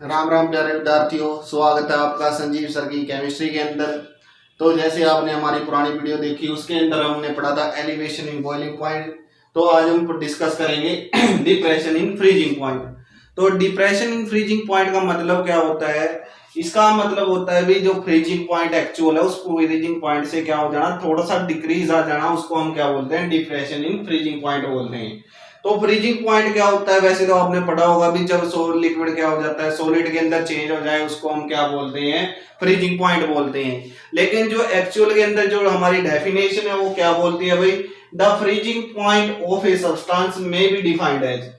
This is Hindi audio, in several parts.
राम राम प्यारे विद्यार्थियों, स्वागत है आपका संजीव सर की केमिस्ट्री के अंदर। तो जैसे आपने हमारी पुरानी वीडियो देखी उसके अंदर हमने पढ़ा था एलिवेशन इन बॉइलिंग पॉइंट। तो आज हम डिस्कस करेंगे डिप्रेशन इन फ्रीजिंग पॉइंट। तो डिप्रेशन इन फ्रीजिंग पॉइंट का मतलब क्या होता है? इसका मतलब होता है भी जो फ्रीजिंग पॉइंट एक्चुअल है उस फ्रीजिंग पॉइंट से क्या हो जाना, थोड़ा सा डिक्रीज आ जाना, उसको हम क्या बोलते हैं? डिप्रेशन इन फ्रीजिंग पॉइंट बोलते हैं। तो फ्रीजिंग पॉइंट क्या होता है? वैसे तो आपने पढ़ा होगा भी जब लिक्विड क्या हो जाता है, सॉलिड के अंदर चेंज हो जाए उसको हम क्या बोलते हैं? फ्रीजिंग पॉइंट बोलते हैं। लेकिन जो एक्चुअल के अंदर जो हमारी डेफिनेशन है वो क्या बोलती है भाई? The freezing point of a substance may be defined as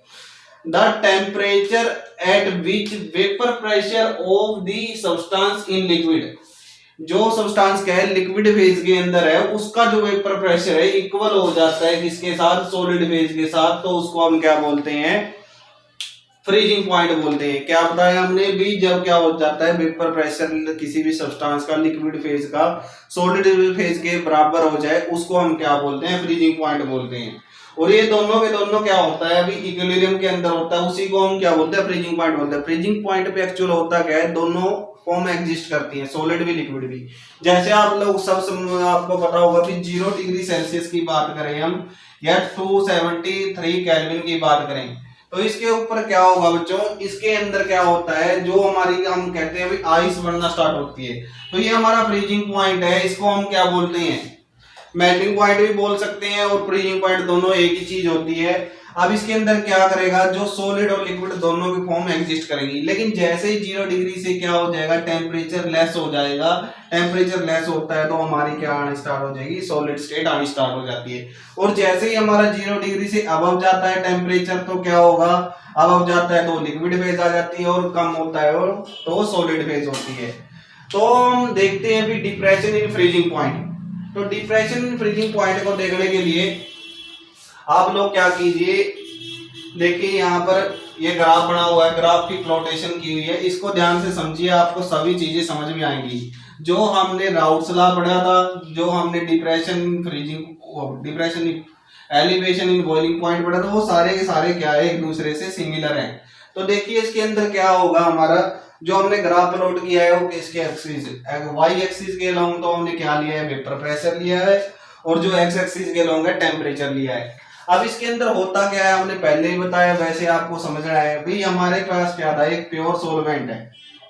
the temperature at which vapour pressure of the substance in liquid. जो सब्सटेंस क्या है लिक्विड फेज के अंदर है उसका जो वेपर प्रेशर है इक्वल हो जाता है किसके साथ? सॉलिड फेज के साथ। तो उसको हम क्या बोलते हैं? फ्रीजिंग पॉइंट बोलते हैं। क्या बताया हमने भी? जब क्या हो जाता है वेपर प्रेशर किसी भी सब्सटेंस का लिक्विड फेज का सॉलिड फेज के बराबर हो जाए उसको हम क्या बोलते हैं? फ्रीजिंग पॉइंट बोलते हैं। और ये दोनों के दोनों क्या होता है? अभी इक्विलिब्रियम के अंदर होता है, उसी को हम क्या बोलते हैं? फ्रीजिंग पॉइंट बोलते हैं। फ्रीजिंग पॉइंट पे एक्चुअल होता क्या है? दोनों फॉर्म एग्जिस्ट करती है, सॉलिड भी लिक्विड भी। जैसे आप लोग आपको पता होगा कि 0 डिग्री सेल्सियस की बात करें हम या 273 केल्विन की बात करें तो इसके ऊपर क्या होगा बच्चों? इसके अंदर क्या होता है? जो हमारी हम कहते हैं आइस बनना स्टार्ट होती है। तो ये हमारा फ्रीजिंग पॉइंट है, इसको हम क्या बोलते हैं? मेल्टिंग पॉइंट भी बोल सकते हैं और फ्रीजिंग पॉइंट, दोनों एक ही चीज होती है। अब इसके अंदर क्या करेगा? जो सॉलिड और लिक्विड दोनों की फॉर्म एग्जिस्ट करेंगी, लेकिन जैसे ही 0 डिग्री से क्या हो जाएगा? टेम्परेचर लेस हो जाएगा। टेम्परेचर लेस होता है तो हमारी क्या आनी स्टार्ट हो जाएगी? सॉलिड स्टेट आनी स्टार्ट हो जाती है। और जैसे ही हमारा 0 डिग्री से अबव जाता है टेम्परेचर तो क्या होगा? अबव जाता है तो लिक्विड फेज आ जाती है और कम होता है और तो सॉलिड फेज होती है। तो हम देखते हैं भी डिप्रेशन इन फ्रीजिंग पॉइंट। तो डिप्रेशन इन फ्रीजिंग पॉइंट को देखने के लिए आप लोग क्या कीजिए, देखिए यहाँ पर ये ग्राफ बना हुआ है, ग्राफ की प्लॉटेशन की हुई है, इसको ध्यान से समझिए, आपको सभी चीजें समझ में आएंगी। जो हमने राउट्स लॉ पढ़ा था, जो हमने depression freezing depression elevation in boiling point पढ़ा था, वो सारे के सारे क्या है? एक दूसरे से सिमिलर हैं। तो देखिए इसके अंदर क्या होगा हमारा? जो हमने ग्राफ प्लॉट किया है वो किसके एक्सिस, वाई एक्सिस के अलोंग तो हमने क्या लिया है? वेपर प्रेशर लिया है। और जो एक्स एक्सिस के अलोंग है टेम्परेचर लिया है। अब इसके अंदर होता क्या है हमने पहले ही बताया, वैसे आपको समझना है भाई। हमारे पास क्या था? एक प्योर सोलवेंट है।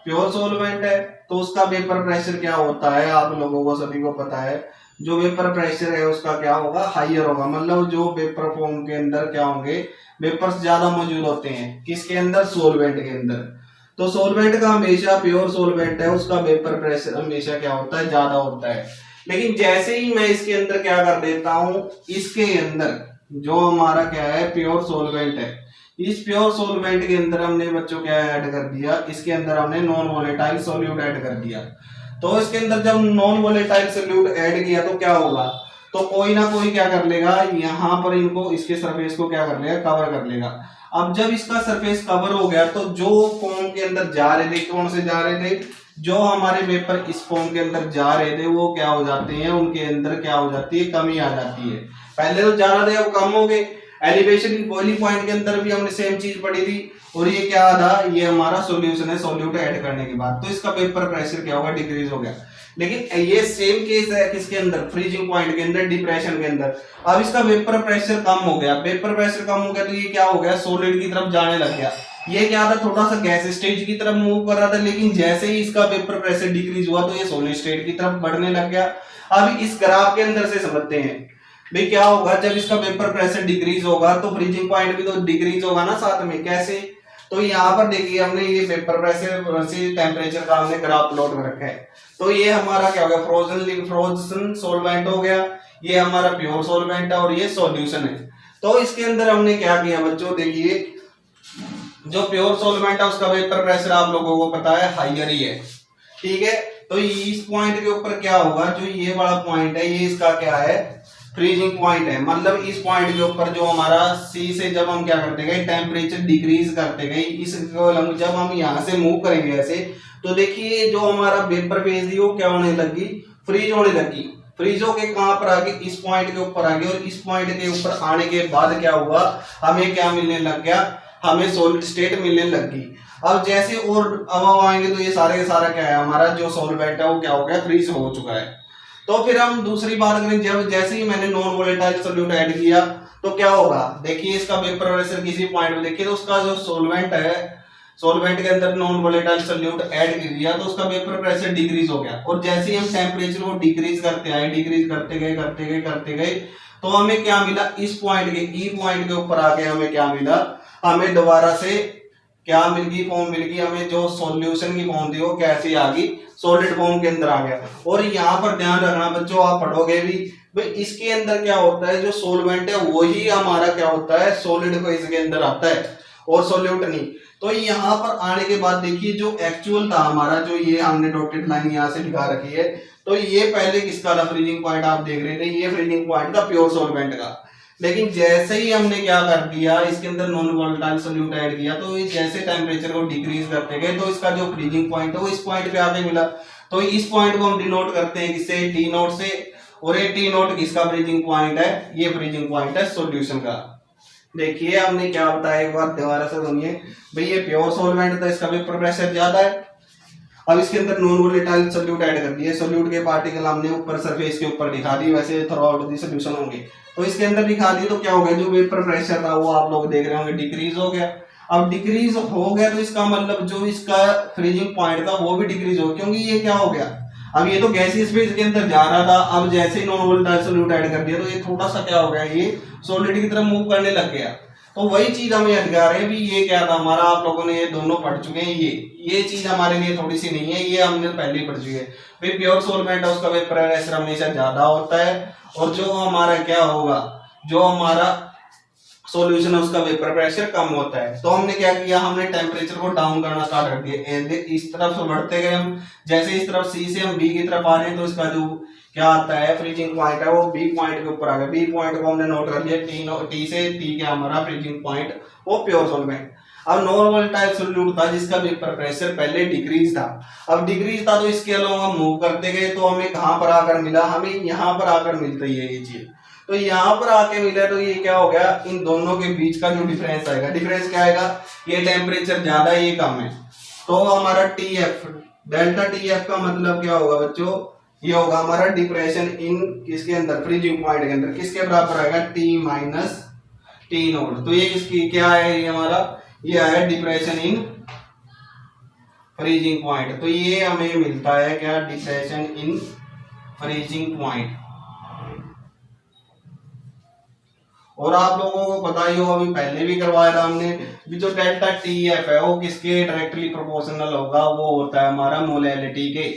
प्योर सोलवेंट है तो उसका वेपर प्रेशर क्या होता है? आप लोगों को सभी को पता है। जो वेपर प्रेशर है उसका क्या होगा? हाइयर होगा। मतलब जो वेपर फॉर्म के अंदर क्या होंगे? वेपर्स ज्यादा मौजूद होते हैं किसके अंदर? सोलवेंट के अंदर। तो सोलवेंट का हमेशा, प्योर सोलवेंट है उसका वेपर प्रेशर हमेशा क्या होता है? ज्यादा होता है। लेकिन जैसे ही मैं इसके अंदर क्या कर देता हूं, इसके अंदर जो हमारा क्या है? प्योर सोलवेंट है, इस प्योर सोलवेंट के अंदर हमने बच्चों क्या ऐड कर दिया? इसके अंदर हमने नॉन वोलेटाइल सोल्यूट ऐड कर दिया। तो इसके अंदर जब नॉन वोलेटाइल सोल्यूट ऐड किया तो क्या होगा? तो कोई ना कोई क्या कर लेगा? यहाँ पर इनको, इसके सरफेस को क्या कर लेगा? कवर कर लेगा। अब जब इसका सरफेस कवर हो गया तो जो फॉर्म के अंदर जा रहे थे, कौन से जा रहे थे? जो हमारे वेपर इस फॉर्म के अंदर जा रहे थे वो क्या हो जाते हैं? उनके अंदर क्या हो जाती है? कमी आ जाती है। पहले तो जा रहे थे अब कम हो गए। एलिवेशन इन बॉइलिंग पॉइंट के अंदर भी हमने सेम चीज पढ़ी थी। और ये क्या था? ये हमारा सॉल्यूशन है, सॉल्यूट ऐड करने के बाद तो इसका वेपर प्रेशर क्या होगा? डिक्रीज हो गया। लेकिन ये सेम केस है किसके अंदर? फ्रीजिंग पॉइंट के अंदर, डिप्रेशन के अंदर। अब इसका वेपर प्रेशर कम हो गया। वेपर प्रेशर कम हो गया तो ये क्या हो गया? सॉलिड की तरफ जाने लग गया। ये क्या था? थोड़ा सा गैस स्टेज की तरफ मूव कर रहा था, लेकिन जैसे ही इसका वेपर प्रेशर डिक्रीज हुआ तो ये सॉलिड स्टेट की तरफ बढ़ने लग गया। अब इस ग्राफ के अंदर से समझते हैं भाई क्या होगा जब इसका वेपर प्रेशर डिक्रीज होगा तो फ्रीजिंग पॉइंट भी तो डिक्रीज होगा ना साथ में। कैसे? तो यहाँ पर देखिए हमने ये वेपर प्रेशर से टेम्परेचर का हमने ग्राफ प्लॉट में रखा है। तो ये हमारा क्या हो गया? फ्रोजन सोलवेंट हो गया। ये हमारा प्योर सोलवेंट है और ये सॉल्यूशन है। तो इसके अंदर हमने क्या किया बच्चों? देखिए जो प्योर सोलवेंट है उसका वेपर प्रेशर आप लोगों को पता है हाइयर ही है, ठीक है। तो इस पॉइंट के ऊपर क्या होगा? जो ये वाला पॉइंट है ये इसका क्या है? फ्रीजिंग पॉइंट है। मतलब इस पॉइंट के ऊपर जो हमारा सी से जब हम क्या करते गए? टेम्परेचर डिक्रीज करते गए, इसको जब हम यहाँ से मूव करेंगे ऐसे तो देखिए जो हमारा वेपर फेज थी वो क्या होने लगी? फ्रीज होने लगी। फ्रीज होके कहां पर आगे? इस पॉइंट के ऊपर आगे। और इस पॉइंट के ऊपर आने के बाद क्या हुआ? हमें क्या मिलने लग गया? हमें सॉलिड स्टेट मिलने लग गई। अब जैसे और अब आएंगे तो ये सारे का सारा क्या है, हमारा जो सॉल्वेंट है वो क्या हो गया, फ्रीज हो चुका है। तो फिर हम दूसरी बात करें, जब जैसे ही मैंने नॉन वोलेटाइल सोल्यूट ऐड किया तो क्या होगा, देखिए इसका वेपर प्रेशर किसी पॉइंट पे देखिए तो उसका जो सॉल्वेंट है, सॉल्वेंट के अंदर नॉन वोलेटाइल सोल्यूट ऐड कर दिया तो उसका वेपर प्रेशर डिक्रीज हो गया। और जैसे ही हम टेम्परेचर को डिक्रीज करते आए, डिक्रीज करते गए तो हमें क्या मिला, इस पॉइंट के ई पॉइंट के ऊपर आके हमें क्या मिला, हमें दोबारा से क्या मिल गई, फॉर्म मिल गई हमें, जो सॉल्यूशन की फॉर्म थी वो कैसी आ गई, सॉलिड फॉर्म के अंदर आ गया। और यहाँ पर ध्यान रखना बच्चों, आप पढ़ोगे भी भाई इसके अंदर क्या होता है, जो सॉल्वेंट है वही हमारा क्या होता है, सॉलिड फेज के अंदर आता है और सॉल्यूट नहीं। तो यहाँ पर आने के बाद देखिए जो एक्चुअल था हमारा, जो ये हमने डॉटेड लाइन यहाँ से दिखा रखी है, तो ये पहले किसका था फ्रीजिंग पॉइंट, आप देख रहे थे ये फ्रीजिंग पॉइंट था प्योर सॉल्वेंट का। लेकिन जैसे ही हमने क्या कर दिया, इसके अंदर नॉन वोलेटाइल सोल्यूट ऐड किया, तो जैसे टेम्परेचर को डिक्रीज करते गए तो इसका जो फ्रीजिंग पॉइंट है वो इस पॉइंट पे आके मिला। तो इस पॉइंट को हम डिनोट करते हैं किससे, टी नोट से। और ये टी नोट किसका फ्रीजिंग पॉइंट है, ये फ्रीजिंग पॉइंट है सॉल्यूशन का। देखिए हमने क्या बताया, एक बार दोबारा से सुनिए भाई, ये प्योर सॉल्वेंट था, इसका वेपर प्रेशर ज्यादा है। अब इसके अंदर नॉन वोलेटाइल सोल्यूट ऐड कर दिए, सोल्यूट के पार्टिकल हमने ऊपर सरफेस के ऊपर दिखा दी, वैसे थ्रू आउट दी सोल्यूशन होंगे तो इसके अंदर दिखा दी, तो क्या हो गया, जो वेपर प्रेशर था वो आप लोग देख रहे होंगे डिक्रीज हो गया। अब डिक्रीज हो गया तो इसका मतलब जो इसका फ्रीजिंग पॉइंट था वो भी डिक्रीज हो, क्योंकि ये क्या हो गया, अब ये तो गैसियस फेज के अंदर जा रहा था, अब जैसे ही नॉन वोलेटाइल सोल्यूट ऐड कर दिया तो ये थोड़ा सा क्या हो गया, ये सॉलिड की तरफ मूव करने लग गया। तो वही चीज हमें याद दिखा रहे हैं भी, ये क्या था हमारा, आप लोगों ने ये दोनों पढ़ चुके हैं, ये चीज हमारे लिए थोड़ी सी नहीं है, ये हमने पहले ही पढ़ चुके हैं भाई। प्योर सॉल्वेंट है उसका वेपर प्रेशर हमेशा ज्यादा होता है, और जो हमारा क्या होगा, जो हमारा सॉल्यूशन है उसका वेपर प्रेशर कम होता है। तो हमने क्या किया, हमने टेम्परेचर को डाउन करना स्टार्ट कर दिया, इस तरफ से बढ़ते गए हम, जैसे इस तरफ सी से हम बी की तरफ आ रहे हैं तो इसका जो क्या आता है फ्रीजिंग पॉइंट है वो बी पॉइंट के ऊपर आ गया। बी पॉइंट को हमने नोट कर लिया, टी से टी क्या हमारा फ्रीजिंग पॉइंट वो प्योर सॉल्वेंट। अब नॉन वोलेटाइल सोल्यूट था जिसका वेपर प्रेशर पहले डिक्रीज था, अब डिक्रीज था तो इसके अलावा हम मूव करते गए तो हमें कहां पर आकर मिला, हमें यहाँ पर आकर मिलता है ये चीज। तो यहाँ पर आके मिला तो ये क्या हो गया, इन दोनों के बीच का जो डिफरेंस आएगा, डिफरेंस क्या आएगा, ये टेम्परेचर ज्यादा है ये कम है, तो हमारा T F, delta T F का मतलब क्या होगा बच्चों, ये होगा हमारा डिप्रेशन इन किसके अंदर, फ्रीजिंग पॉइंट के अंदर, किसके बराबर आएगा, टी माइनस टी नोट। तो ये किसकी क्या है, ये हमारा ये है डिप्रेशन इन फ्रीजिंग पॉइंट। तो ये हमें मिलता है क्या, डिप्रेशन इन फ्रीजिंग पॉइंट। और आप लोगों को पता ही हो, अभी पहले भी करवाया था हमने, जो डेल्टा टी एफ है वो किसके डायरेक्टली प्रोपोर्शनल होगा, वो होता है हमारा मोलैलिटी के,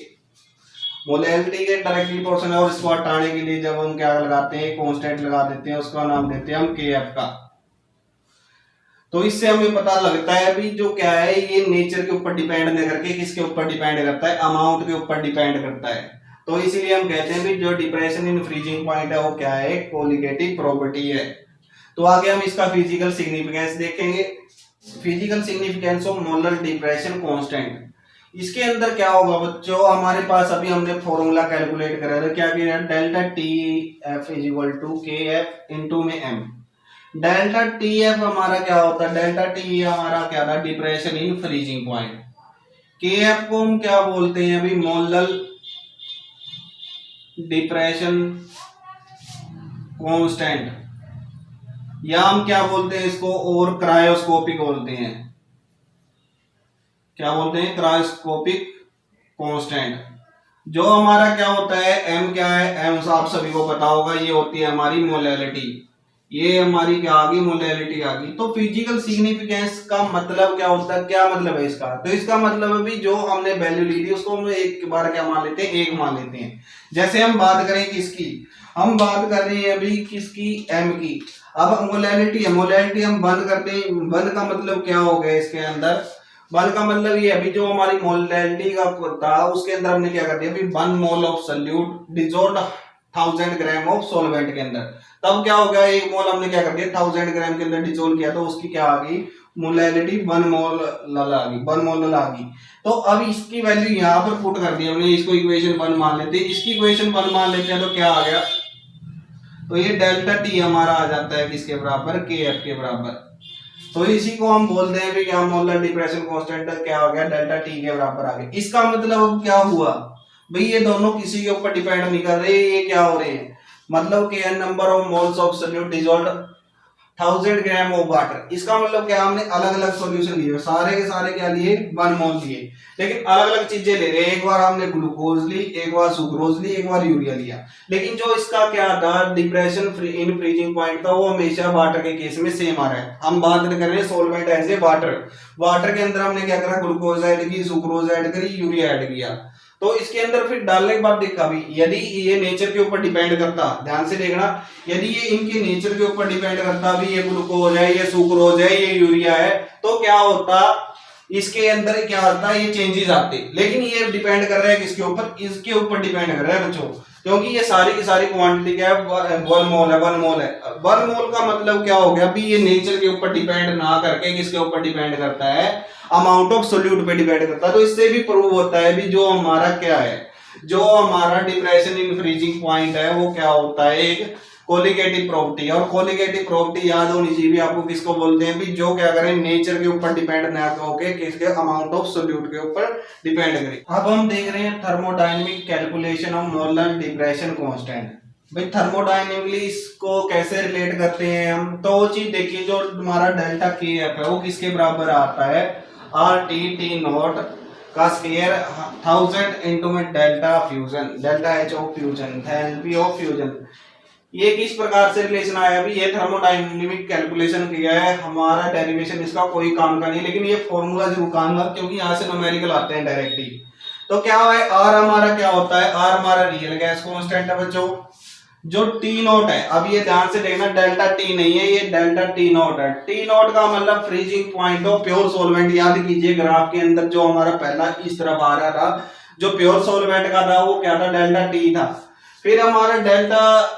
मोलैलिटी के डायरेक्टली प्रोपोर्शनल। और इसको हटाने के लिए जब हम क्या लगाते हैं, कांस्टेंट लगा देते हैं, उसका नाम देते हैं हम के एफ का। तो इससे हमें पता लगता है भी जो क्या है, ये नेचर के ऊपर डिपेंड नहीं करके किसके ऊपर डिपेंड करता है, अमाउंट के ऊपर डिपेंड करता है। तो इसीलिए हम कहते हैं भी जो डिप्रेशन इन फ्रीजिंग पॉइंट है वो क्या है, कोलिगेटिव प्रॉपर्टी है। तो आगे हम इसका फिजिकल सिग्निफिकेंस देखेंगे, physical significance of molar depression constant. इसके अंदर क्या होगा बच्चों, हमारे पास अभी हमने फॉर्मूला कैलकुलेट करा था, क्या किया, delta T F is equal to K F into में एम। डेल्टा टी एफ हमारा क्या होता है, डेल्टा टी हमारा क्या था, depression in freezing point. K F को हम क्या बोलते हैं अभी, मोलर डिप्रेशन कांस्टेंट, या हम क्या बोलते हैं इसको, और क्रायोस्कोपिक बोलते हैं, क्या बोलते हैं, क्रायोस्कोपिक कांस्टेंट। जो हमारा क्या होता है, एम क्या है, एम आप सभी को पता होगा, ये होती है हमारी मोलैलिटी, ये हमारी क्या आ गई, मोलैलिटी आ गई। तो फिजिकल सिग्निफिकेंस का मतलब क्या होता है, क्या मतलब है इसका, तो इसका मतलब है भी जो हमने वैल्यू ली थी उसको हम एक बार क्या मान लेते हैं, एक मान लेते हैं। जैसे हम बात करें किसकी, हम बात कर रहे हैं अभी किसकी, एम की। अब मोलैलिटी है, मोलैलिटी हम बंद करते हैं, बंद का मतलब क्या हो गया इसके अंदर, बंद का मतलब ये अभी जो हमारी मोलैलिटी का था उसके अंदर हमने क्या कर दिया, अभी 1 mole of solute dissolved 1000 gram of solvent के अंदर, तब क्या हो गया, 1 मोल हमने क्या कर दिया 1000 ग्राम के अंदर डिसॉल्व किया, तो उसकी क्या आ गई, मोलैलिटी 1 मोल आ गई, 1 मोल आ गई। तो अब इसकी वैल्यू यहाँ पर पुट कर दी हमने, इसको इक्वेशन 1 मान लेते हैं, इसकी इक्वेशन 1 मान लेते हैं, तो क्या आ गया, तो ये डेल्टा टी हमारा आ जाता है किसके बराबर, के एफ के बराबर। तो इसी को हम बोलते हैं कि क्या मोलर डिप्रेशन कांस्टेंट क्या हो गया, डेल्टा टी के बराबर आ गया। इसका मतलब अब क्या हुआ भाई, ये दोनों किसी के ऊपर डिपेंड नहीं कर रहे, ये क्या हो रहे हैं, मतलब कि number of moles of solute dissolved 1000 gram of water. इसका मतलब क्या, हमने अलग अलग सॉल्यूशन लिए, सारे के सारे क्या लिए, 1 मोल लिए, लेकिन अलग अलग चीजें ले रहे हैं। एक बार हमने ग्लूकोज ली, एक बार सुक्रोज ली, एक बार यूरिया लिया, लेकिन जो इसका क्या था डिप्रेशन इन फ्रीजिंग पॉइंट था वो हमेशा वाटर के केस में सेम आ रहा है। हम बात कर रहे हैं solvent as a water, water के अंदर हमने क्या करा, ग्लूकोज ऐड की, सुक्रोज ऐड करी, यूरिया ऐड किया। तो इसके अंदर फिर डालने के बाद देखा भी, यदि ये नेचर के ऊपर डिपेंड करता, ध्यान से देखना, यदि ये इनके नेचर के ऊपर डिपेंड करता भी, ये ग्लूकोज है, ये सुक्रोज है, ये यूरिया है, तो क्या होता, इसके अंदर क्या होता, ये चेंजेस आते। लेकिन ये डिपेंड कर रहा है किसके ऊपर, इसके ऊपर डिपेंड कर रहा है बच्चों, क्योंकि ये सारी की सारी क्वांटिटी क्या है, 1 मोल है, 1 मोल है। 1 मोल का मतलब क्या हो गया भी, ये नेचर के ऊपर डिपेंड ना करके किसके ऊपर डिपेंड करता है, अमाउंट ऑफ सोल्यूट पे डिपेंड करता है। तो इससे भी प्रूव होता है भी जो हमारा क्या है, जो हमारा डिप्रेशन इन फ्रीजिंग पॉइंट है वो क्या होता है, एक कोलिगेटिव प्रॉपर्टी। और कोलिगेटिव प्रॉपर्टी याद होनी चाहिए भी आपको, किसको बोलते हैं भी, जो क्या करें नेचर के ऊपर डिपेंड ना होके किसके, अमाउंट ऑफ सोल्यूट के ऊपर डिपेंड करें। अब हम देख रहे हैं thermodynamic calculation of molar depression constant. भाई थर्मोडायनेमिकली इसको कैसे रिलेट करते हैं हम, तो वो चीज देखिए, जो हमारा डेल्टा के एफ है वो किसके बराबर आता है, आर टी टी नॉट का स्क्वायर 1000 इनटू में delta fusion, delta H of fusion, energy of fusion. ये किस प्रकार से रिलेशन आया भी, ये थर्मोडायनेमिक कैलकुलेशन किया है, हमारा डेरिवेशन इसका कोई काम का नहीं, लेकिन ये फॉर्मूला जरूर काम का, क्योंकि यहाँ से न्यूमेरिकल आते हैं डायरेक्टली। तो क्या है, आर हमारा क्या होता है, आर हमारा रियल गैस कांस्टेंट है बच्चों, जो टी नॉट है, अब ये ध्यान से देखना, डेल्टा टी नहीं है, ये डेल्टा टी नॉट है। टी नॉट का मतलब freezing point of pure solvent. याद कीजिए ग्राफ के अंदर जो हमारा पहला इस तरफ आ रहा था, जो प्योर सोलवेंट का था वो क्या था, डेल्टा टी था। फिर हमारा डेल्टा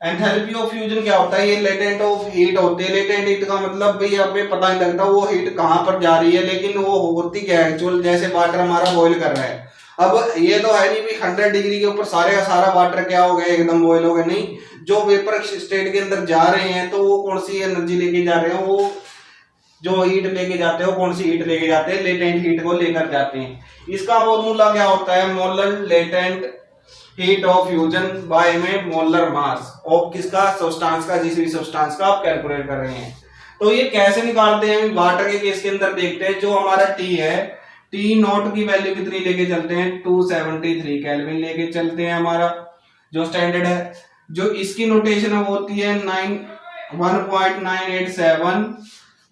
एंथैल्पी ऑफ फ्यूजन क्या होता है, ये लेटेंट ऑफ हीट होते हैं। लेटेंट हीट का मतलब भाई हमें पता नहीं लगता वो हीट कहां पर जा रही है, लेकिन वो होती क्या है एक्चुअल, जैसे वाटर हमारा बॉईल कर रहा है। अब ये तो है नहीं भी 100 डिग्री के ऊपर सारे का सारा वाटर क्या हो गया, एकदम बॉईल हो गया, नहीं। जो वेपर स्टेट के अंदर जा रहे हैं तो वो कौन सी एनर्जी लेके जा रहे हैं, वो जो हीट लेके जाते हैं वो कौन सी हीट लेके जाते हैं, लेटेंट हीट को लेकर जाते हैं। इसका फॉर्मूला क्या होता है, molar latent heat of fusion by में मोलर मास ऑफ किसका, सब्सटेंस का, जिस भी सब्सटेंस का आप कैलकुलेट कर रहे हैं। तो ये कैसे निकालते हैं, वाटर के केस के अंदर देखते हैं। जो हमारा टी है, टी नॉट की वैल्यू कितनी लेके चलते हैं, 273 केल्विन लेके चलते हैं, हमारा जो स्टैंडर्ड है। जो इसकी नोटेशन होती है 1.987,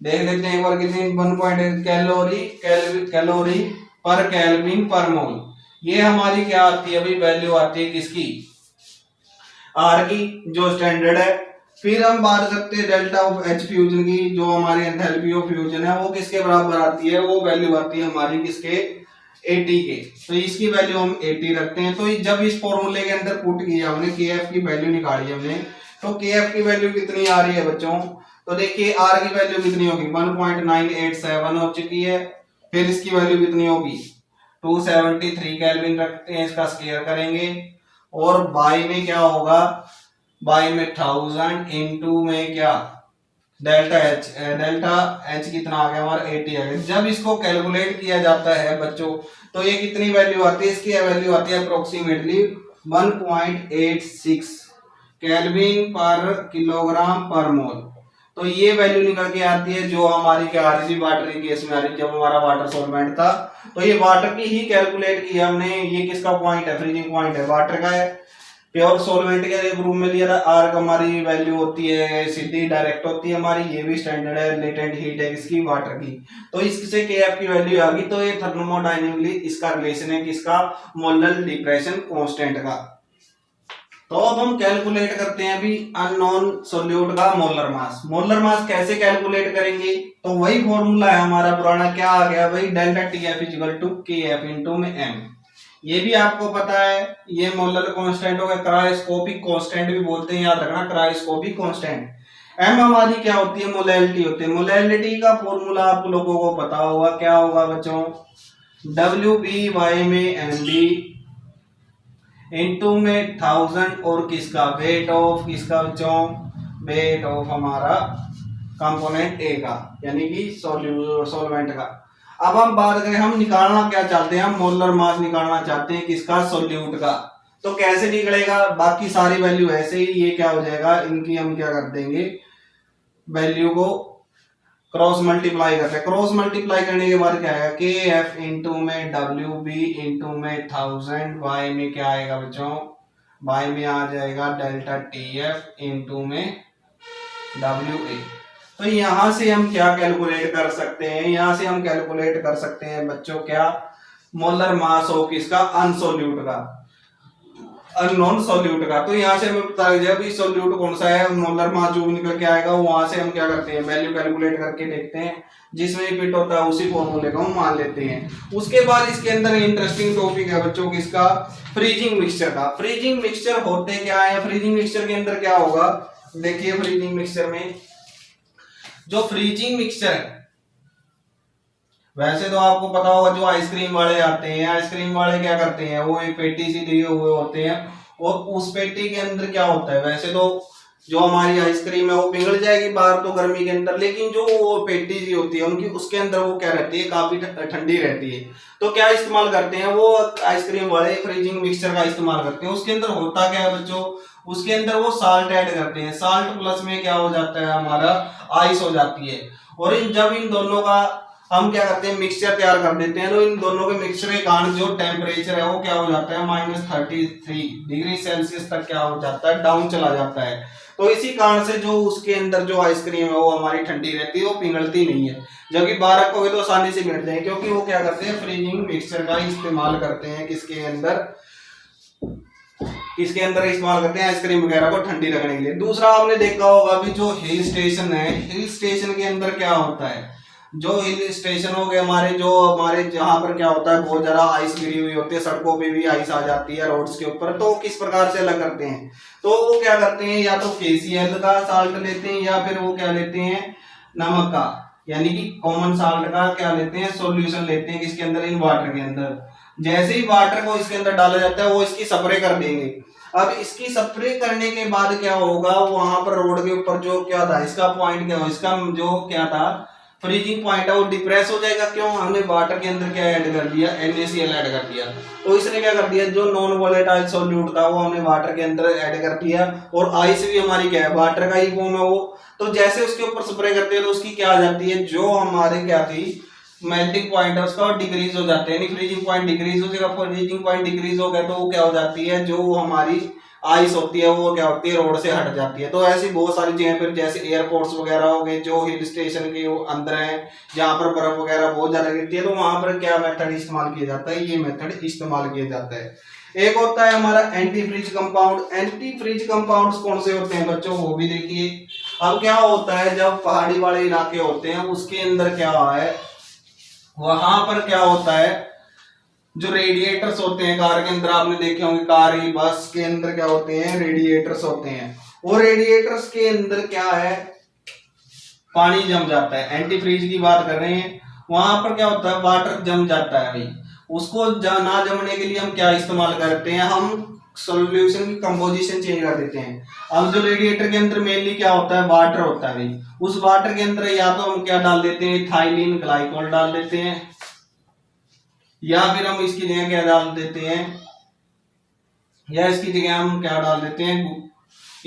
देख लेते हैं एक बार कितनी, 1.8 कैलोरी पर केल्विन पर मोल। ये हमारी क्या आती है भाई, वैल्यू आती है किसकी, आर की, जो स्टैंडर्ड है। फिर हम बात करते हैं डेल्टा ऑफ एच फ्यूजन की, जो हमारी एंथैल्पी ऑफ फ्यूजन है वो किसके बराबर आती है, वो वैल्यू आती है हमारी किसके, 80 के। तो इसकी वैल्यू हम 80 रखते हैं। तो जब इस फॉर्मूले के अंदर पुट किया हमने, के एफ की वैल्यू निकाली हमने, तो के एफ की वैल्यू कितनी आ रही है बच्चों, तो देखिए आर की वैल्यू कितनी होगी, 1.987 हो चुकी है। फिर इसकी वैल्यू कितनी होगी, 273 केल्विन रखते हैं, इसका स्क्वायर करेंगे, और बाई में क्या होगा, बाई में 1000 इनटू में क्या, डेल्टा एच कितना आ गया हमारा, 80 आ गया। जब इसको कैलकुलेट किया जाता है बच्चों, तो ये कितनी वैल्यू आती है, इसकी वैल्यू आती है अप्रोक्सीमेटली 1.86 केल्विन पर किलोग्राम पर मोल। तो ये वैल्यू निकल के आती है, जो हमारी क्या आ रही थी, वाटर के केस में आ रही थी, जब हमारा वाटर सॉल्वेंट था। तो ये वाटर की ही कैलकुलेट की हमने, ये किसका पॉइंट है, फ्रीजिंग पॉइंट है, वाटर का है। प्योर सॉल्वेंट के रूप में लिया था, आर का हमारी वैल्यू होती है सीधी डायरेक्ट होती है हमारी, ये भी स्टैंडर्ड है, लेटेंट हीट है इसकी, वाटर की। तो इससे के एफ की वैल्यू आ गई। तो ये थर्मोडायनेमिकली इसका रिलेशन है किसका, मोलर डिप्रेशन कांस्टेंट का। तो अब हम कैलकुलेट करते हैं अभी अननोन सोल्यूट का मोलर मास। मोलर मास कैसे कैलकुलेट करेंगे, तो वही फॉर्मूला है हमारा पुराना, क्या आ गया भाई, delta T F equal to K F into में एम। ये भी आपको पता है, ये मोलर कांस्टेंट होगा, क्रायोस्कोपिक कांस्टेंट भी बोलते हैं, याद रखना, क्रायोस्कोपिक कांस्टेंट। एम हमारी क्या होती है, मोलैलिटी होती है। मोलैलिटी का फॉर्मूला आप लोगों को पता होगा, क्या होगा बच्चों, WB/y में MB इनटू में 1000 और किसका, वेट ऑफ किसका बच्चों, वेट ऑफ हमारा कंपोनेंट ए का, यानी कि सॉल्वेंट का। अब हम बात करें, हम निकालना क्या चाहते हैं, हम मोलर मास निकालना चाहते हैं किसका, सोल्यूट का। तो कैसे निकलेगा, बाकी सारी वैल्यू ऐसे ही, ये क्या हो जाएगा, इनकी हम क्या कर देंगे, वैल्यू को क्रॉस मल्टीप्लाई करते हैं। क्रॉस मल्टीप्लाई करने के बाद क्या आएगा, के एफ इंटू में डब्ल्यू बी इंटू में 1000, वाई में क्या आएगा बच्चों, वाई में आ जाएगा डेल्टा टी एफ इंटू में डब्ल्यू ए। तो यहां से हम क्या कैलकुलेट कर सकते हैं, यहां से हम कैलकुलेट कर सकते हैं बच्चों क्या, मोलर मास हो किसका, अनसोल्यूट का, अननोन सोल्यूट का। तो यहाँ से हमें पता लग जाए सोल्यूट कौन सा है, मोलर मास जो निकल के आएगा वहां से हम क्या करते हैं, वैल्यू कैलकुलेट करके देखते हैं, जिसमें फिट होता है उसी फॉर्मूले को हम मान लेते हैं। उसके बाद इसके अंदर इंटरेस्टिंग टॉपिक है बच्चों किसका, फ्रीजिंग मिक्सचर का। फ्रीजिंग मिक्सचर होते क्या है, फ्रीजिंग मिक्सचर के अंदर क्या होगा, देखिए फ्रीजिंग मिक्सचर में, जो फ्रीजिंग मिक्सचर है, वैसे तो आपको पता होगा जो आइसक्रीम वाले आते हैं, आइसक्रीम वाले क्या करते हैं, वो एक पेटी सी दिए हुए होते हैं, और उस पेटी के अंदर क्या होता है, वैसे तो जो हमारी आइसक्रीम है वो पिघल जाएगी बाहर तो गर्मी के अंदर, लेकिन जो वो पेटी सी होती है उनकी, उसके अंदर वो क्या रहती है, काफी ठंडी रहती है। तो क्या इस्तेमाल करते हैं वो आइसक्रीम वाले, फ्रीजिंग मिक्सचर का इस्तेमाल करते हैं। उसके अंदर होता क्या है बच्चों, उसके अंदर वो साल्ट ऐड करते हैं, साल्ट प्लस में क्या हो जाता है हमारा, आइस हो जाती है। और जब इन दोनों का हम क्या करते हैं, मिक्सचर तैयार कर देते हैं, तो इन दोनों के मिक्सचर के कारण जो टेम्परेचर है वो क्या हो जाता है, -33 डिग्री सेल्सियस तक क्या हो जाता है, डाउन चला जाता है। तो इसी कारण से जो उसके अंदर जो आइसक्रीम है वो हमारी ठंडी रहती है, वो पिघलती नहीं है, जबकि बाहर रखोगे तो आसानी से पिघल जाएगी, क्योंकि वो क्या करते हैं, फ्रीजिंग मिक्सचर का इस्तेमाल करते हैं, किसके अंदर इस्तेमाल करते हैं, आइसक्रीम वगैरह को ठंडी रखने के लिए। दूसरा आपने देखा होगा अभी जो हिल स्टेशन है, हिल स्टेशन के अंदर क्या होता है, जो हिल स्टेशन हो गए हमारे, जो हमारे जहां पर क्या होता है, बहुत ज्यादा आइस गिरी हुई होती है, सड़कों पे भी आइस आ जाती है, रोड्स के ऊपर, तो किस प्रकार से अलग करते हैं, तो वो क्या करते हैं, या तो KCl का साल्ट लेते हैं, या फिर वो क्या लेते हैं, नमक का, यानी कि कॉमन साल्ट का क्या लेते हैं, सॉल्यूशन लेते हैं, किसके अंदर, इन वाटर के अंदर। जैसे ही वाटर को इसके अंदर डाला जाता है वो इसकी स्प्रे कर देंगे। अब इसकी स्प्रे करने के बाद क्या होगा, वहां पर रोड के ऊपर जो क्या था, इसका पॉइंट क्या हो, इसका जो क्या था फ्रीजिंग पॉइंट है वो डिप्रेस हो जाएगा। क्यों, हमने वाटर के अंदर क्या ऐड कर दिया, NaCl ऐड कर दिया। तो इसने क्या कर दिया, जो नॉन वोलेटाइल सॉल्यूट था वो हमने वाटर के अंदर ऐड कर दिया, और आइस भी हमारी क्या है, वाटर का ही फॉर्म है वो। तो जैसे उसके ऊपर स्प्रे करते हैं तो उसकी क्या आ जाती है, जो हमारे क्या थी मेल्टिंग पॉइंट है उसका डिक्रीज हो जाता है, यानी फ्रीजिंग पॉइंट डिक्रीज हो जाएगा। फ्रीजिंग पॉइंट डिक्रीज हो गया तो वो क्या हो जाती है, जो हमारी आइस होती है वो क्या होती है, रोड से हट जाती है। तो ऐसी बहुत सारी जगह पर, जैसे एयरपोर्ट्स वगैरह हो गए, जो हिल स्टेशन के अंदर है, जहाँ पर बर्फ वगैरह बहुत ज्यादा गिरती है, तो वहां पर क्या मेथड इस्तेमाल किया जाता है, ये मेथड इस्तेमाल किया जाता है। एक होता है हमारा anti freeze compound. Anti freeze compound कौन से होते हैं बच्चों, वो भी देखिए। अब क्या होता है, जब पहाड़ी वाले इलाके होते हैं उसके अंदर क्या है, वहां पर क्या होता है, जो रेडिएटर्स होते हैं कार के अंदर, आपने देखे होंगे कार ही बस के अंदर क्या होते हैं, रेडिएटर्स होते हैं। और रेडिएटर्स के अंदर क्या है, पानी जम जाता है। एंटी फ्रीज की बात कर रहे हैं, वहां पर क्या होता है, वाटर जम जाता है भाई। उसको ना जमने के लिए हम क्या इस्तेमाल करते हैं, हम सॉल्यूशन की कंपोजिशन चेंज कर देते हैं। अब जो रेडिएटर के अंदर मेनली क्या होता है, वाटर होता है भाई। उस वाटर के अंदर या तो हम क्या डाल देते हैं, इथाइलिन ग्लाइकोल डाल देते हैं, या फिर हम इसकी जगह क्या डाल देते हैं, या इसकी जगह हम क्या डाल देते हैं,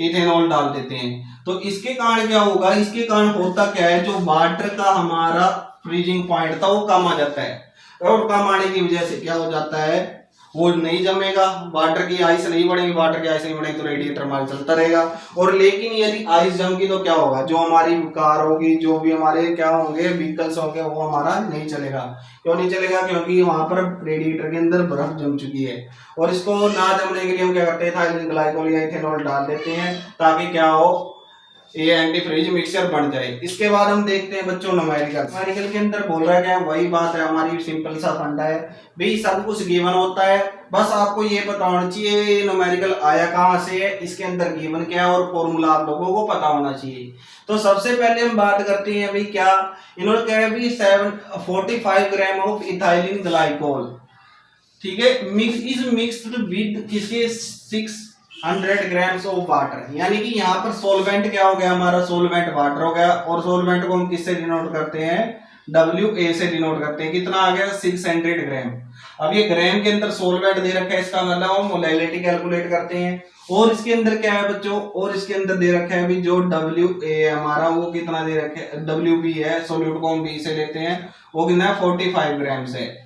इथेनॉल डाल देते हैं। तो इसके कारण क्या होगा, इसके कारण होता क्या है, जो वाटर का हमारा फ्रीजिंग पॉइंट था वो कम आ जाता है, और कम आने की वजह से क्या हो जाता है, वो नहीं जमेगा, वाटर की आइस नहीं बढ़ेगी, वाटर की आइस नहीं बढ़ेगी तो रेडिएटर हमारा चलता रहेगा। और लेकिन यदि आइस जम गई तो क्या होगा, जो हमारी कार होगी, जो भी हमारे क्या होंगे व्हीकल्स होंगे, वो हमारा नहीं चलेगा। क्यों नहीं चलेगा, क्योंकि वहां पर रेडिएटर के अंदर बर्फ जम चुकी है। और इसको ना जमने के लिए हम क्या करते हैं, इथाइलिन ग्लाइकोल या इथेनॉल डाल देते हैं, ताकि क्या हो, ये एंटी फ्रीज मिक्सचर बन जाए। इसके बाद हम देखते हैं बच्चों न्यूमेरिकल के अंदर बोल रहा है क्या, वही बात है, हमारी सिंपल सा फंडा है भाई, सब कुछ गिवन होता है, बस आपको ये पता होना चाहिए न्यूमेरिकल आया कहाँ से है, इसके अंदर गिवन क्या है, और फॉर्मूला आप लोगों को पता होना चाहिए। तो सबसे पहले हम बात करते हैं भाई, क्या इन्होंने कहा है भाई 45 ग्राम ऑफ इथाइलिन ग्लाइकोल, ठीक है, मिक्स इज मिक्स्ड विद किसके 6 100 ग्राम्स ऑफ वाटर, यानी कि यहाँ पर सोलवेंट क्या हो गया हमारा, सोलवेंट वाटर हो गया। और सोलवेंट को हम किससे डिनोट करते हैं, WA से डिनोट करते हैं। कितना आ गया, 600 ग्राम। अब ये ग्राम के अंदर सोलवेंट दे रखा है, इसका मतलब हम मोलैलिटी कैलकुलेट करते हैं। और इसके अंदर क्या है बच्चों, और इसके अंदर दे रखा है अभी जो WA है हमारा, वो कितना दे रखा है, WB है, सोल्यूट को हम B से लेते हैं, वो कितना है 45 ग्राम से।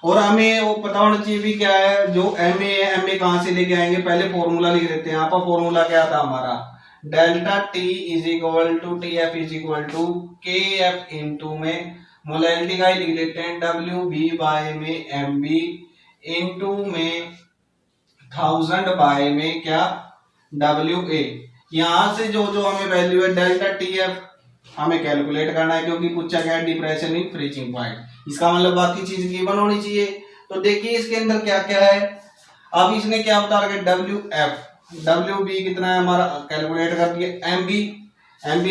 और हमें वो पता होना चाहिए भी क्या है, जो MA है, MA कहां से लेके आएंगे, पहले फॉर्मूला लिख देते हैं। यहाँ पर फॉर्मूला क्या था हमारा, delta T is equal to TF is equal to KF into में मोलैलिटी का ही लिख लेते हैं WB बाय में MB इंटू में 1000 बाय में क्या WA। यहां से जो जो हमें वैल्यू है डेल्टा TF हमें कैलकुलेट करना है, क्योंकि पूछा गया डिप्रेशन इन फ्रीजिंग पॉइंट। इसका मतलब बाकी चीज गिवन होनी चाहिए। तो देखिए इसके अंदर क्या क्या है। अब इसने क्या बता रखा है, WB कितना है हमारा, कैलकुलेट कर दिया। MB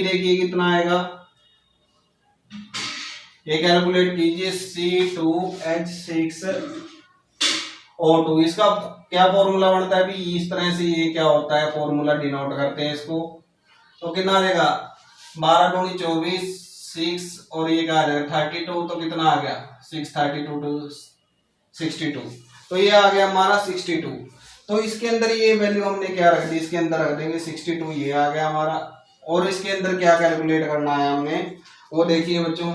देखिए कितना आएगा, ये कैलकुलेट कीजिए, C2H6O2। इसका क्या फॉर्मूला बनता है भी, इस तरह से ये क्या होता है, फॉर्मूला डिनोट करते हैं इसको। तो कितना आ जाएगा, 12 दूनी 24, 6 और ये क्या आ जाएगा 32, तो कितना आ गया 632 टू 62, तो ये आ गया हमारा 62। तो इसके अंदर ये वैल्यू हमने क्या रख दी, इसके अंदर रख देंगे 62, ये आ गया हमारा। और इसके अंदर क्या कैलकुलेट करना है हमने, वो देखिए बच्चों।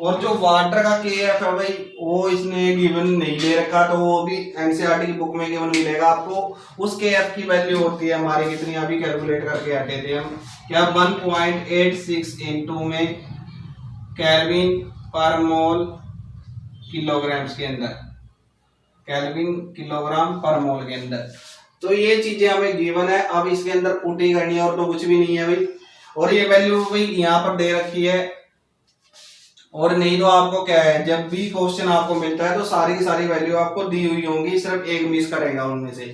और जो वाटर का KF है भाई, वो इसने गिवन नहीं ले रखा, तो वो भी NCERT की बुक में गिवन मिलेगा आपको। उस KF की वैल्यू होती है हमारी कितनी, अभी कैलकुलेट करके हटे थे हम, क्या 1.86 इंटू में केल्विन पर मोल किलोग्राम्स के अंदर, केल्विन किलोग्राम पर मोल के अंदर। तो ये चीजें हमें गिवन है, अब इसके अंदर पुट ही करनी है, और तो कुछ भी नहीं है भाई। और ये वैल्यू भाई यहाँ पर दे रखी है, और नहीं तो आपको क्या है, जब भी क्वेश्चन आपको मिलता है तो सारी की सारी वैल्यू आपको दी हुई होंगी, सिर्फ एक मिस करेगा उनमें से।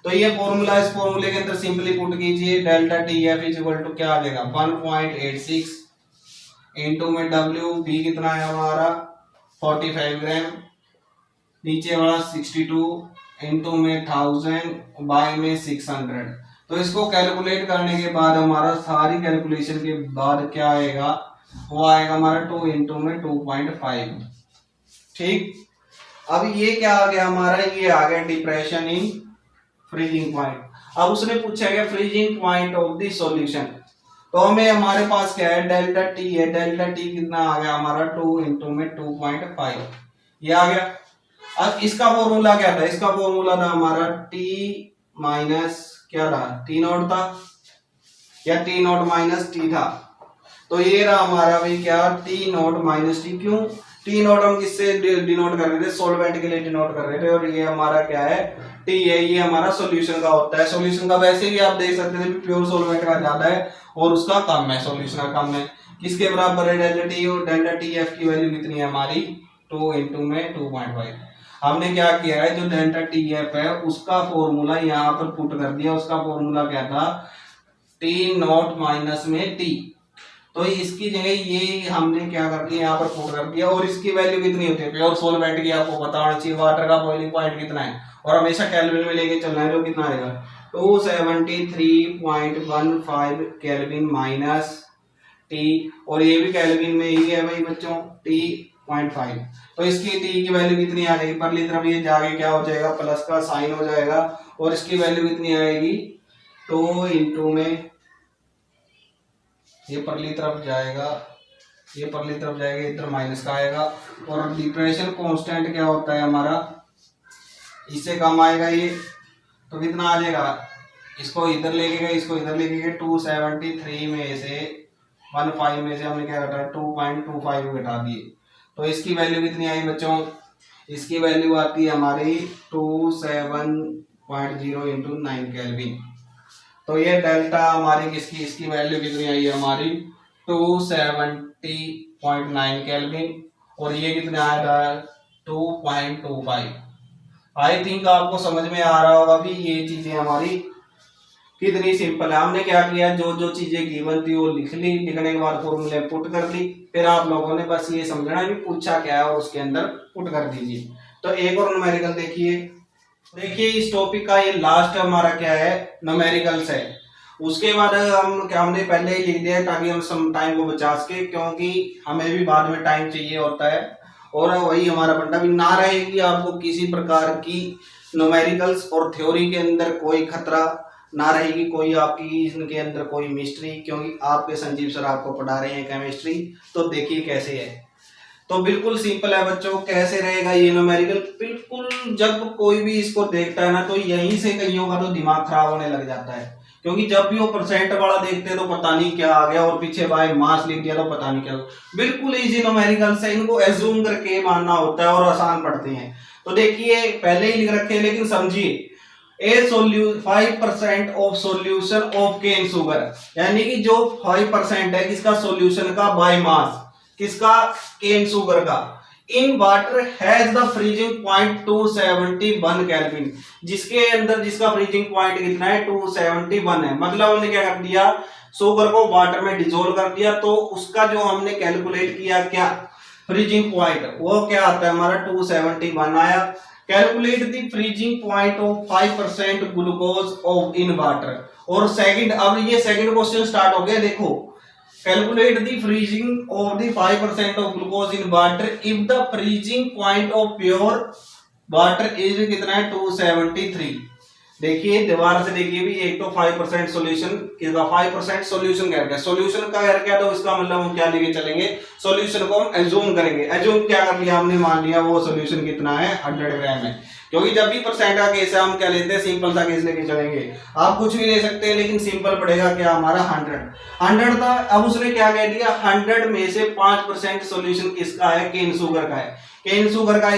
तो ये फॉर्मूला, इस फॉर्मूले के अंदर सिंपली पुट कीजिए, delta TF is equal to क्या आ जाएगा 1.86 इंटू में WB कितना है हमारा 45 ग्राम, नीचे वाला 62 इंटू में 1000 बाय में 600। तो इसको कैलकुलेट करने के बाद हमारा सारी कैलकुलेशन के बाद क्या आएगा, वो आएगा हमारा 2 इंटू में 2.5। ठीक, अब ये क्या आ गया हमारा, ये आ गया डिप्रेशन इन फ्रीजिंग पॉइंट। अब उसने पूछा गया freezing point of the solution, तो हमें हमारे पास क्या है, डेल्टा T है, डेल्टा T कितना आ गया हमारा 2 इंटू में 2.5, ये आ गया। अब इसका फॉर्मूला क्या था, इसका फॉर्मूला था हमारा T माइनस क्या था, T नॉट था, या T नॉट माइनस T था। तो ये रहा हमारा भाई क्या, T नॉट माइनस T। क्यों, T नॉट हम किससे डिनोट कर रहे थे, सोलवेंट के लिए डिनोट कर रहे थे, और ये हमारा क्या है T है, ये हमारा सॉल्यूशन का होता है। सॉल्यूशन का वैसे भी आप देख सकते थे प्योर सोलवेंट का ज्यादा है और उसका कम है, सॉल्यूशन का कम है। किसके बराबर है, डेल्टा T, और डेल्टा TF की वैल्यू कितनी है हमारी 2 इंटू में 2.5। हमने क्या किया है, जो डेल्टा TF है उसका फॉर्मूला यहाँ पर पुट कर दिया। उसका फॉर्मूला क्या था, T नॉट माइनस में T, तो इसकी जगह ये हमने क्या कर दिया, यहाँ पर पुट कर दिया। और इसकी वैल्यू कितनी होती है प्योर सोलवेंट की, आपको पता होना चाहिए। वाटर का बॉइलिंग पॉइंट कितना है, और हमेशा केल्विन में लेके चलना है, जो कितना आएगा 273.15 केल्विन माइनस T, और ये भी केल्विन में ही है भाई बच्चों, T.5। तो इसकी T की वैल्यू कितनी आ जाएगी, परली तरफ ये जाके क्या हो जाएगा, प्लस का साइन हो जाएगा, और इसकी वैल्यू कितनी आएगी 2 इंटू में, ये परली तरफ जाएगा, ये परली तरफ जाएगा, इधर माइनस का आएगा। और डिप्रेशन कांस्टेंट क्या होता है हमारा, इससे कम आएगा ये, तो कितना आ जाएगा, इसको इधर लेके गए, इसको इधर लेके गए, 273 में से 15 में से हमने क्या घटा 2.25 घटा दिए। तो इसकी वैल्यू कितनी आई बच्चों, इसकी वैल्यू आती है हमारी 27.0 इंटू 9 केल्विन। तो ये डेल्टा हमारी किसकी, इसकी वैल्यू कितनी आई है हमारी 270.9 केल्विन, और ये कितना आया था 2.25। आई थिंक आपको समझ में आ रहा होगा भी ये चीजें हमारी कितनी सिंपल है। हमने क्या किया, जो जो चीजें गिवन थी वो लिख ली, लिखने के बाद फॉर्मूले पुट कर ली, फिर आप लोगों ने बस ये समझना है भी पूछा क्या है और उसके अंदर पुट कर दीजिए। तो एक और न्यूमेरिकल देखिए, देखिए इस टॉपिक का ये लास्ट हमारा क्या है, न्यूमेरिकल्स है। उसके बाद हमने पहले ही लिख दिया है ताकि हम सम टाइम को बचा सके, क्योंकि हमें भी बाद में टाइम चाहिए होता है। और वही हमारा बंटा भी ना रहेगी आपको किसी प्रकार की न्यूमेरिकल्स और थ्योरी के अंदर कोई खतरा ना रहेगी, कोई आपकी इनके अंदर कोई मिस्ट्री, क्योंकि आपके संजीव सर आपको पढ़ा रहे हैं केमिस्ट्री। तो देखिए कैसे है, तो बिल्कुल सिंपल है बच्चों। कैसे रहेगा ये न्यूमेरिकल, बिल्कुल जब कोई भी इसको देखता है ना तो यहीं से कईयों का तो दिमाग खराब होने लग जाता है, क्योंकि जब भी वो परसेंट वाला देखते हैं तो पता नहीं क्या आ गया, और पीछे बाय मास लिख दिया तो पता नहीं क्या। बिल्कुल इजी न्यूमेरिकल से इनको एज्यूम करके मानना होता है और आसान पढ़ते हैं। तो देखिए पहले ही लिख रखे हैं, लेकिन समझिए 5% of solution of cane sugar, यानी कि जो 5% है किसका, सॉल्यूशन का बाय मास, किसका, केन शुगर का, in water has the freezing point 271 kelvin, जिसके अंदर जिसका फ्रीजिंग पॉइंट कितना है, 271 है। मतलब हमने क्या कर दिया, शुगर को वाटर में डिसॉल्व कर दिया, तो उसका जो हमने कैलकुलेट किया क्या, फ्रीजिंग पॉइंट, वो क्या आता है हमारा 271 आया। Calculate the freezing point of 5% glucose of in water. और सेकंड, अब ये सेकंड क्वेश्चन स्टार्ट हो गया, देखो calculate the freezing of the 5% of glucose in water if the freezing point of pure water is कितना है, 273। देखिए दोबारा से देखिए भी, एक तो 5% सोल्यूशन, 5% सोल्यूशन कह रहा है, सोल्यूशन का कर क्या, तो इसका मतलब हम क्या लेके चलेंगे, सोल्यूशन को हम एज्यूम करेंगे। एज्यूम क्या कर लिया हमने, मान लिया वो सोल्यूशन कितना है, 100 ग्राम है, क्योंकि जब भी परसेंट का केस है हम क्या लेते हैं, सिंपल सा केस लेके चलेंगे। आप कुछ भी ले सकते हैं, लेकिन सिंपल पड़ेगा क्या हमारा 100 था। अब उसने क्या कह दिया, 100 में से 5% सोल्यूशन किसका है, केन शुगर का है। केन शुगर का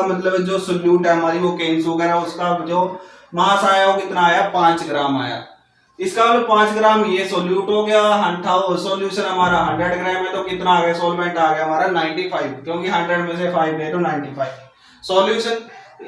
मतलब जो सोल्यूट है हमारी, वो केन शुगर है, उसका जो मास आया वो कितना आया, 5 ग्राम आया। इसका मतलब 5 ग्राम ये सोल्यूट हो गया, सोल्यूशन हमारा 100 ग्राम है, तो कितना आ गया, सोलवेंट आ गया हमारा 95, क्योंकि 100 में से 5 गए तो 95 सोल्यूशन।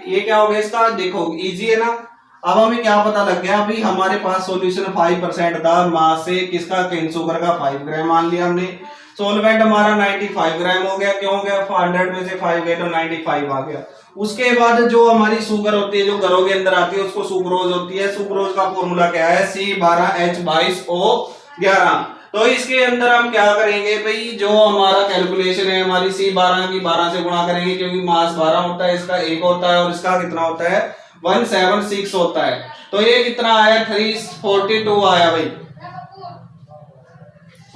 ये क्या हो गया इसका, देखो इजी है ना। अब हमें क्या पता लग गया, अभी हमारे पास सोल्यूशन 5% था, मास से किसका, केन शुगर का 5 ग्राम मान लिया हमने। सोलवेंट हमारा 95 ग्राम हो गया, क्यों हो गया, 100 में से 5 गए तो 95 आ गया। उसके बाद जो हमारी शुगर होती है, जो घरों के अंदर आती है, उसको सुक्रोज होती है। सुक्रोज का फॉर्मूला क्या है, C12H22O11। तो इसके अंदर हम क्या करेंगे भाई, जो हमारा कैलकुलेशन है हमारी, C12 की 12 से गुणा करेंगे, क्योंकि मास 12 होता है, इसका 1 होता है, और इसका कितना होता है, 176 होता है। तो ये कितना आया, 342 आया भाई।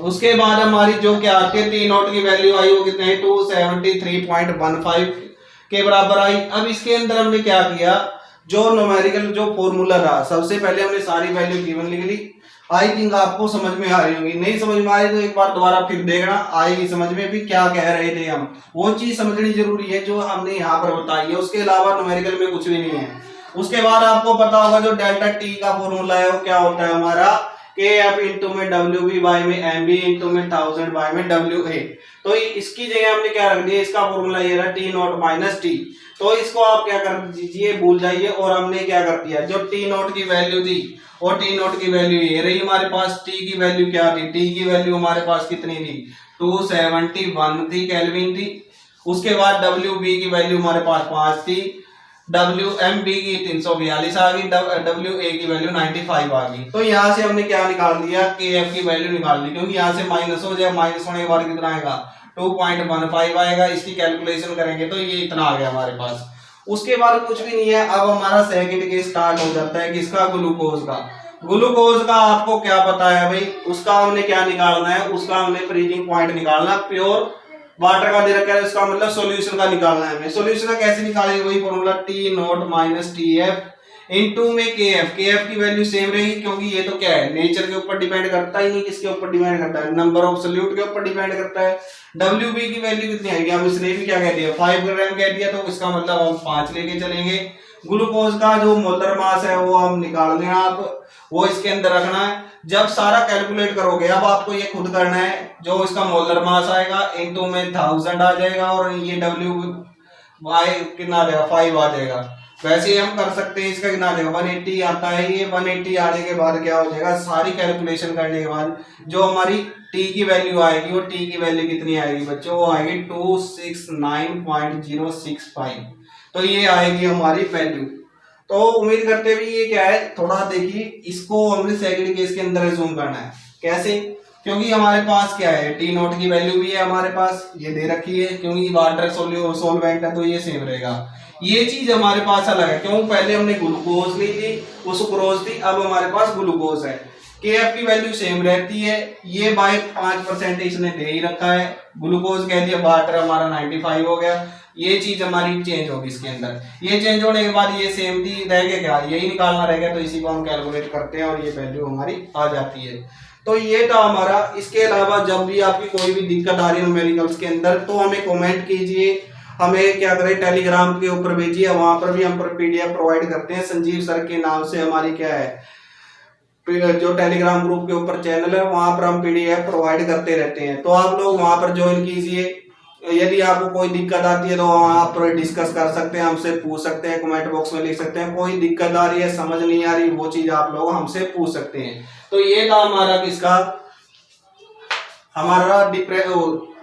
उसके बाद हमारी जो क्या आती है, टी नोट की वैल्यू आई, वो कितने, 273.15 के बराबर आई। अब इसके अंदर हमने क्या किया, जो न्यूमेरिकल जो फॉर्मूला था, सबसे पहले हमने सारी वैल्यू गिवन लिख ली। आई थिंक आपको समझ में आ रही होगी, नहीं समझ में आई तो एक बार दोबारा फिर देखना, आएगी समझ में भी क्या कह रहे थे हम। वो चीज समझनी जरूरी है जो हमने यहाँ पर बताई है, उसके अलावा न्यूमेरिकल में कुछ भी नहीं है। उसके बाद आपको पता होगा जो डेल्टा टी का फॉर्मूला है वो क्या होता है हमारा, KF इंटू में WB बाय में MB इंटू में 1000 बाय में WA। तो इसकी जगह हमने क्या रख दिया, इसका फॉर्मूला ये रहा T नॉट माइनस टी। तो इसको आप क्या कर दीजिए, भूल जाइए, और हमने क्या कर दिया, जो T नॉट की वैल्यू थी और T नॉट की वैल्यू ये रही हमारे पास। T की वैल्यू क्या थी, T की वैल्यू हमारे पास कितनी थी, 271 थी, केल्विन थी। उसके बाद WB की वैल्यू हमारे पास 5 थी, WMB की 342 आ गई, WA की वैल्यू 95 आ गई। तो यहाँ से हमने क्या निकाल दिया, KF की वैल्यू निकाल दी, क्योंकि यहाँ से माइनस हो जाए, माइनस होने के बाद कितना आएगा, 2.15 आएगा। इसकी कैलकुलेशन करेंगे तो ये इतना आ गया हमारे पास। उसके बाद कुछ भी नहीं है। अब हमारा सेकंड केस स्टार्ट हो जाता है, किसका, ग्लूकोज का। ग्लूकोज का आपको क्या पता है भाई, उसका हमने क्या निकालना है, उसका हमने फ्रीजिंग पॉइंट निकालना, प्योर वाटर का दे रखा है, इसका मतलब सॉल्यूशन का निकालना है हमें। सॉल्यूशन का कैसे निकालेंगे, वही formula T not minus TF into में KF। KF की वैल्यू सेम रहेगी, क्योंकि ये तो क्या है, नेचर के ऊपर डिपेंड करता ही नहीं, किसके ऊपर डिपेंड करता है, नंबर ऑफ सोल्यूट के ऊपर डिपेंड करता है। WB की वैल्यू कितनी आएगी, हम इसने भी क्या कह दिया, 5 ग्राम कह दिया, तो इसका मतलब हम 5 लेके चलेंगे। ग्लूकोज का जो मोलर मास है वो हम निकाल देना, आप वो इसके अंदर रखना है। जब सारा कैलकुलेट करोगे, अब आपको ये खुद करना है, जो इसका मोलर मास आएगा इनटू में 1000 आ जाएगा, और ये WY कितना आ जाएगा, 5 आ जाएगा। वैसे हम कर सकते हैं, इसका कितना आ जाएगा, 180 आता है। ये 180 आने के बाद क्या हो जाएगा, सारी कैलकुलेशन करने के बाद जो हमारी T की वैल्यू आएगी, वो T की वैल्यू कितनी आएगी बच्चों, वो आएगी 269.065। तो ये आएगी हमारी वैल्यू। तो उम्मीद करते हुए ये क्या है, थोड़ा देखिए इसको हमने सेकंड केस के अंदर रिज्यूम करना है। कैसे? क्योंकि हमारे पास क्या है, टी नोट की वैल्यू भी है हमारे पास, ये दे रखी है, क्योंकि वाटर सोलवेंट है तो ये सेम रहेगा। ये चीज हमारे पास अलग है, क्यों? पहले हमने ग्लूकोज ली थी, वो सुक्रोज थी, अब हमारे पास ग्लूकोज है। KF की वैल्यू सेम रहती है, ये बाय 5% इसने दे ही रखा है। ग्लूकोज कह दिया, वाटर हमारा 95 हो गया। ये चीज हमारी चेंज होगी इसके अंदर। ये चेंज होने के बाद ये सेम थी, रह गया क्या, यही निकालना रह गया, तो इसी को हम कैलकुलेट करते हैं और ये वैल्यू हमारी आ जाती है। तो ये था हमारा। इसके अलावा जब भी आपकी कोई भी दिक्कत आ रही है न्यूमेरिकल्स के अंदर, तो हमें कमेंट कीजिए, हमें क्या करें, टेलीग्राम के ऊपर भेजिए, वहां पर भी हम PDF प्रोवाइड करते हैं। संजीव सर के नाम से हमारी क्या है, जो टेलीग्राम ग्रुप के ऊपर चैनल है, वहां पर हम PDF प्रोवाइड करते रहते हैं, तो आप लोग वहां पर ज्वाइन कीजिए। यदि आपको कोई दिक्कत आती है तो वहां पर डिस्कस कर सकते हैं, हमसे पूछ सकते हैं, कमेंट बॉक्स में लिख सकते हैं। कोई दिक्कत आ रही है, समझ नहीं आ रही, वो चीज आप लोग हमसे पूछ सकते हैं। तो ये था हमारा किसका, हमारा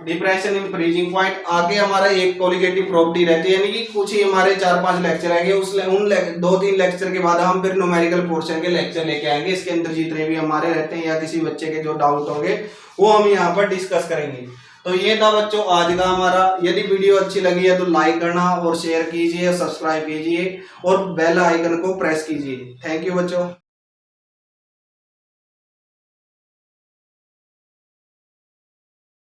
डिप्रेशन इन फ्रीजिंग पॉइंट। आगे हमारा एक कोलिगेटिव प्रॉपर्टी रहती है, यानी कि कुछ ही हमारे 4-5 लेक्चर आएंगे, उन 2-3 लेक्चर के बाद हम फिर न्यूमेरिकल पोर्शन के लेक्चर लेके आएंगे। इसके अंदर जितने भी हमारे रहते हैं या किसी बच्चे के जो डाउट होंगे वो हम यहाँ पर डिस्कस करेंगे। तो ये था बच्चों आज का हमारा। यदि वीडियो अच्छी लगी है तो लाइक करना और शेयर कीजिए, सब्सक्राइब कीजिए और बेल आइकन को प्रेस कीजिए। थैंक यू बच्चों।